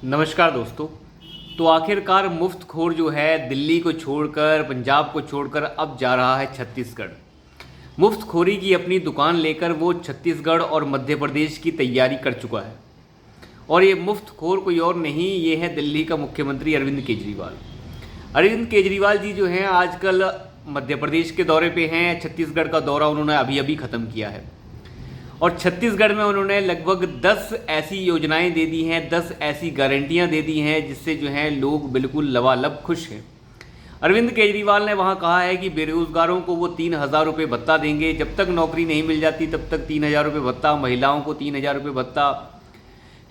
नमस्कार दोस्तों। तो आखिरकार मुफ्तखोर जो है दिल्ली को छोड़कर, पंजाब को छोड़कर अब जा रहा है छत्तीसगढ़। मुफ्तखोरी की अपनी दुकान लेकर वो छत्तीसगढ़ और मध्य प्रदेश की तैयारी कर चुका है। और ये मुफ्तखोर कोई और नहीं, ये है दिल्ली का मुख्यमंत्री अरविंद केजरीवाल। अरविंद केजरीवाल जी जो हैं आजकल मध्य प्रदेश के दौरे पे हैं। छत्तीसगढ़ का दौरा उन्होंने अभी अभी ख़त्म किया है और छत्तीसगढ़ में उन्होंने लगभग 10 ऐसी योजनाएं दे दी हैं, 10 ऐसी गारंटियां दे दी हैं जिससे जो है लोग बिल्कुल लबालब खुश हैं। अरविंद केजरीवाल ने वहां कहा है कि बेरोजगारों को वो 3,000 रुपये भत्ता देंगे। जब तक नौकरी नहीं मिल जाती तब तक 3,000 रुपये भत्ता, महिलाओं को 3,000 रुपये भत्ता,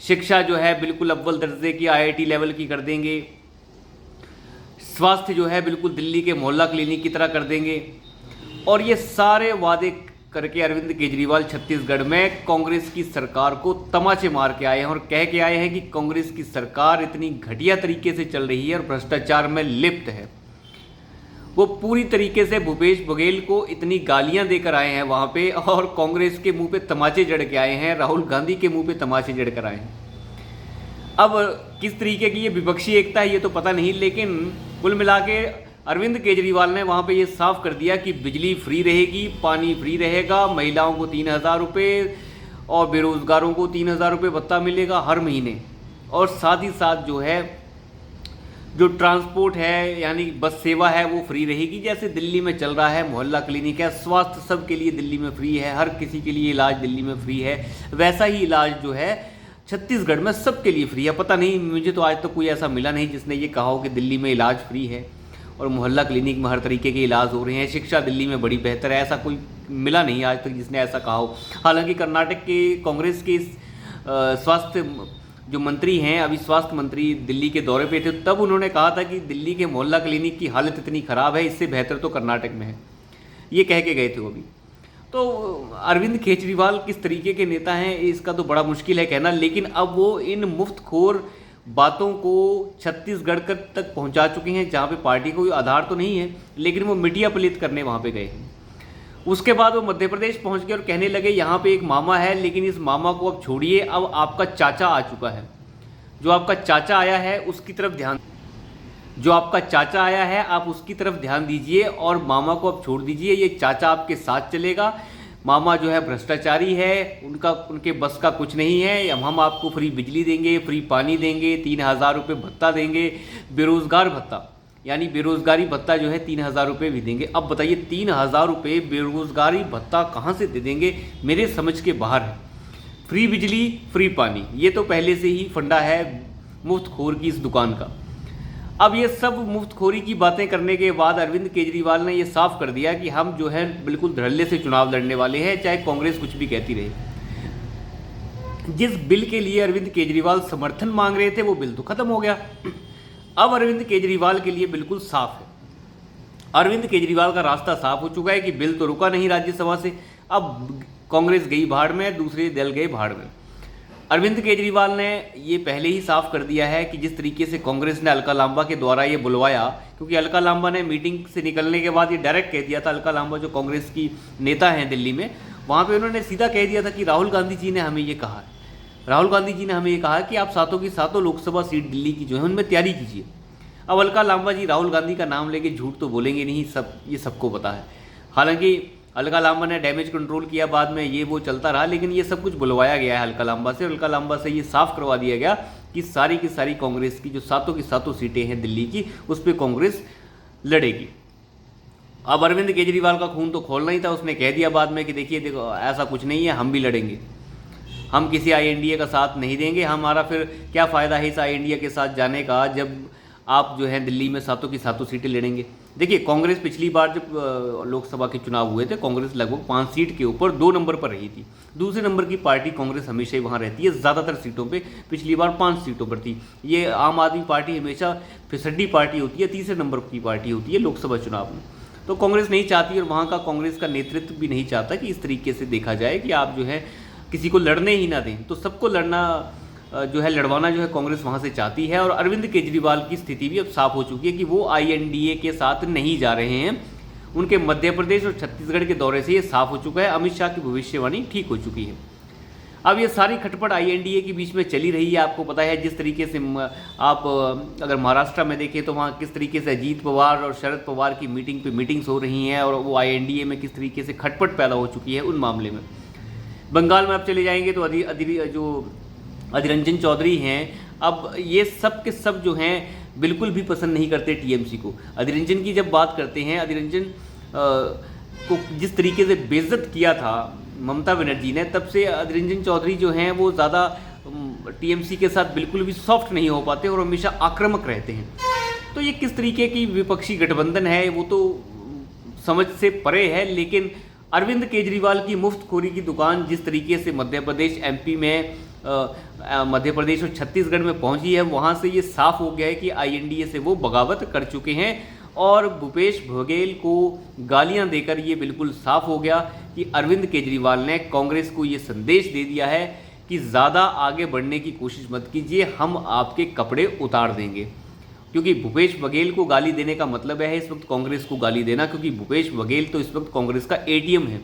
शिक्षा जो है बिल्कुल अव्वल दर्जे की IIT लेवल की कर देंगे, स्वास्थ्य जो है बिल्कुल दिल्ली के मोहल्ला क्लिनिक की तरह कर देंगे। और ये सारे वादे करके अरविंद केजरीवाल छत्तीसगढ़ में कांग्रेस की सरकार को तमाचे मार के आए हैं और कह के आए हैं कि कांग्रेस की सरकार इतनी घटिया तरीके से चल रही है और भ्रष्टाचार में लिप्त है। वो पूरी तरीके से भूपेश बघेल को इतनी गालियां देकर आए हैं वहां पे, और कांग्रेस के मुंह पे तमाचे जड़ के आए हैं, राहुल गांधी के मुंह पे तमाचे जड़ कर आए हैं। अब किस तरीके की ये विपक्षी एकता है ये तो पता नहीं, लेकिन कुल मिला के अरविंद केजरीवाल ने वहाँ पे ये साफ कर दिया कि बिजली फ्री रहेगी, पानी फ्री रहेगा, महिलाओं को 3,000 रुपये और बेरोजगारों को 3,000 रुपये भत्ता मिलेगा हर महीने। और साथ ही साथ जो है जो ट्रांसपोर्ट है यानी बस सेवा है वो फ्री रहेगी, जैसे दिल्ली में चल रहा है। मोहल्ला क्लिनिक है, स्वास्थ्य सबके लिए दिल्ली में फ्री है, हर किसी के लिए इलाज दिल्ली में फ्री है। वैसा ही इलाज जो है छत्तीसगढ़ में सबके लिए फ्री है। पता नहीं, मुझे तो आज तक कोई ऐसा मिला नहीं जिसने ये कहा हो कि दिल्ली में इलाज फ्री है और मोहल्ला क्लिनिक में हर तरीके के इलाज हो रहे हैं, शिक्षा दिल्ली में बड़ी बेहतर है। ऐसा कोई मिला नहीं आज तक जिसने ऐसा कहा हो। हालांकि कर्नाटक के कांग्रेस के स्वास्थ्य जो मंत्री हैं, अभी स्वास्थ्य मंत्री दिल्ली के दौरे पे थे, तब उन्होंने कहा था कि दिल्ली के मोहल्ला क्लिनिक की हालत इतनी ख़राब है, इससे बेहतर तो कर्नाटक में है। ये कह के गए थे वो भी। तो अरविंद केजरीवाल किस तरीके के नेता हैं इसका तो बड़ा मुश्किल है कहना, लेकिन अब वो इन मुफ्तखोर बातों को छत्तीसगढ़ तक पहुंचा चुके हैं जहां पे पार्टी कोई आधार तो नहीं है, लेकिन वो मिटिया पलित करने वहां पे गए हैं। उसके बाद वो मध्य प्रदेश पहुंच गए और कहने लगे यहाँ पे एक मामा है, लेकिन इस मामा को अब छोड़िए, अब आपका चाचा आ चुका है। जो आपका चाचा आया है उसकी तरफ ध्यान जो आपका चाचा आया है आप उसकी तरफ ध्यान दीजिए और मामा को अब छोड़ दीजिए। ये चाचा आपके साथ चलेगा। मामा जो है भ्रष्टाचारी है, उनके बस का कुछ नहीं है। हम आपको फ्री बिजली देंगे, फ्री पानी देंगे, 3,000 रुपये भत्ता देंगे, बेरोजगार भत्ता यानी बेरोजगारी भत्ता जो है 3,000 रुपये भी देंगे। अब बताइए 3,000 रुपये बेरोजगारी भत्ता कहाँ से दे देंगे, मेरे समझ के बाहर है। फ्री बिजली, फ्री पानी, ये तो पहले से ही फंडा है मुफ्तखोर की इस दुकान का। अब ये सब मुफ्तखोरी की बातें करने के बाद अरविंद केजरीवाल ने ये साफ कर दिया कि हम जो है बिल्कुल धड़ल्ले से चुनाव लड़ने वाले हैं, चाहे कांग्रेस कुछ भी कहती रहे। जिस बिल के लिए अरविंद केजरीवाल समर्थन मांग रहे थे वो बिल तो खत्म हो गया। अब अरविंद केजरीवाल के लिए बिल्कुल साफ है, अरविंद केजरीवाल का रास्ता साफ हो चुका है कि बिल तो रुका नहीं राज्यसभा से। अब कांग्रेस गई भाड़ में, दूसरे दल गए भाड़ में। अरविंद केजरीवाल ने ये पहले ही साफ कर दिया है कि जिस तरीके से कांग्रेस ने अलका लांबा के द्वारा ये बुलवाया, क्योंकि अलका लांबा ने मीटिंग से निकलने के बाद ये डायरेक्ट कह दिया था, अलका लांबा जो कांग्रेस की नेता हैं दिल्ली में, वहाँ पे उन्होंने सीधा कह दिया था कि राहुल गांधी जी ने हमें ये कहा है, राहुल गांधी जी ने हमें ये कहा है कि आप सातों की सातों लोकसभा सीट दिल्ली की जो है उनमें तैयारी कीजिए। अब अलका लांबा जी राहुल गांधी का नाम लेके झूठ तो बोलेंगे नहीं, ये सबको पता है। हालांकि अलका लांबा ने डैमेज कंट्रोल किया, बाद में ये वो चलता रहा, लेकिन ये सब कुछ बुलवाया गया है अलका लांबा से। अलका लांबा से ये साफ करवा दिया गया कि सारी की सारी कांग्रेस की जो सातों की सातों सीटें हैं दिल्ली की, उस पर कांग्रेस लड़ेगी। अब अरविंद केजरीवाल का खून तो खोलना ही था, उसने कह दिया बाद में कि देखो ऐसा कुछ नहीं है, हम भी लड़ेंगे, हम किसी INDA का साथ नहीं देंगे। हमारा फिर क्या फ़ायदा है इस INDA के साथ जाने का जब आप जो है दिल्ली में सातों की सातों सीटें लड़ेंगे। देखिए कांग्रेस पिछली बार जब लोकसभा के चुनाव हुए थे, कांग्रेस लगभग 5 सीट के ऊपर 2 नंबर पर रही थी। दूसरे नंबर की पार्टी कांग्रेस हमेशा ही वहाँ रहती है, ज़्यादातर सीटों पे। पिछली बार 5 सीटों पर थी। ये आम आदमी पार्टी हमेशा फिसड्डी पार्टी होती है, तीसरे नंबर की पार्टी होती है लोकसभा चुनाव में। तो कांग्रेस नहीं चाहती और वहाँ का कांग्रेस का नेतृत्व भी नहीं चाहता कि इस तरीके से देखा जाए कि आप जो है किसी को लड़ने ही ना दें। तो सबको जो है लड़वाना जो है कांग्रेस वहाँ से चाहती है। और अरविंद केजरीवाल की स्थिति भी अब साफ हो चुकी है कि वो INDA के साथ नहीं जा रहे हैं। उनके मध्य प्रदेश और छत्तीसगढ़ के दौरे से ये साफ हो चुका है। अमित शाह की भविष्यवाणी ठीक हो चुकी है। अब ये सारी खटपट INDA के बीच में चली रही है। आपको पता है जिस तरीके से आप अगर महाराष्ट्र में देखें तो वहाँ किस तरीके से अजीत पवार और शरद पवार की मीटिंग्स हो रही हैं और वो INDA में किस तरीके से खटपट पैदा हो चुकी है उन मामले में। बंगाल में आप चले जाएंगे तो जो अधीर रंजन चौधरी हैं, अब ये सब के सब जो हैं बिल्कुल भी पसंद नहीं करते TMC को। अधीर रंजन की जब बात करते हैं, अधीर रंजन को जिस तरीके से बेइज्जत किया था ममता बनर्जी ने, तब से अधीर रंजन चौधरी जो हैं वो ज़्यादा TMC के साथ बिल्कुल भी सॉफ्ट नहीं हो पाते और हमेशा आक्रामक रहते हैं। तो ये किस तरीके की विपक्षी गठबंधन है वो तो समझ से परे है, लेकिन अरविंद केजरीवाल की मुफ्तखोरी की दुकान जिस तरीके से मध्य प्रदेश, MP में, मध्य प्रदेश और छत्तीसगढ़ में पहुंची है, वहां से ये साफ हो गया है कि INDA से वो बगावत कर चुके हैं। और भूपेश बघेल को गालियां देकर ये बिल्कुल साफ हो गया कि अरविंद केजरीवाल ने कांग्रेस को ये संदेश दे दिया है कि ज़्यादा आगे बढ़ने की कोशिश मत कीजिए, हम आपके कपड़े उतार देंगे। क्योंकि भूपेश बघेल को गाली देने का मतलब है इस वक्त कांग्रेस को गाली देना, क्योंकि भूपेश बघेल तो इस वक्त कांग्रेस का ATM है।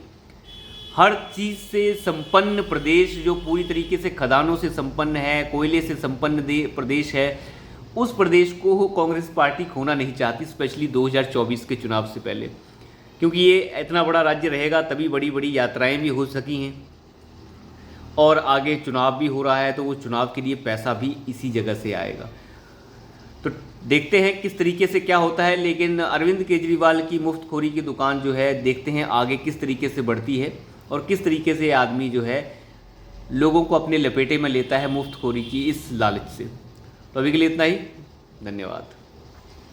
हर चीज़ से संपन्न प्रदेश, जो पूरी तरीके से खदानों से संपन्न है, कोयले से संपन्न प्रदेश है, उस प्रदेश को कांग्रेस पार्टी खोना नहीं चाहती, स्पेशली 2024 के चुनाव से पहले। क्योंकि ये इतना बड़ा राज्य रहेगा तभी बड़ी बड़ी यात्राएं भी हो सकी हैं और आगे चुनाव भी हो रहा है, तो वो चुनाव के लिए पैसा भी इसी जगह से आएगा। तो देखते हैं किस तरीके से क्या होता है, लेकिन अरविंद केजरीवाल की मुफ्तखोरी की दुकान जो है, देखते हैं आगे किस तरीके से बढ़ती है और किस तरीके से आदमी जो है लोगों को अपने लपेटे में लेता है मुफ्तखोरी की इस लालच से। तो अभी के लिए इतना ही, धन्यवाद।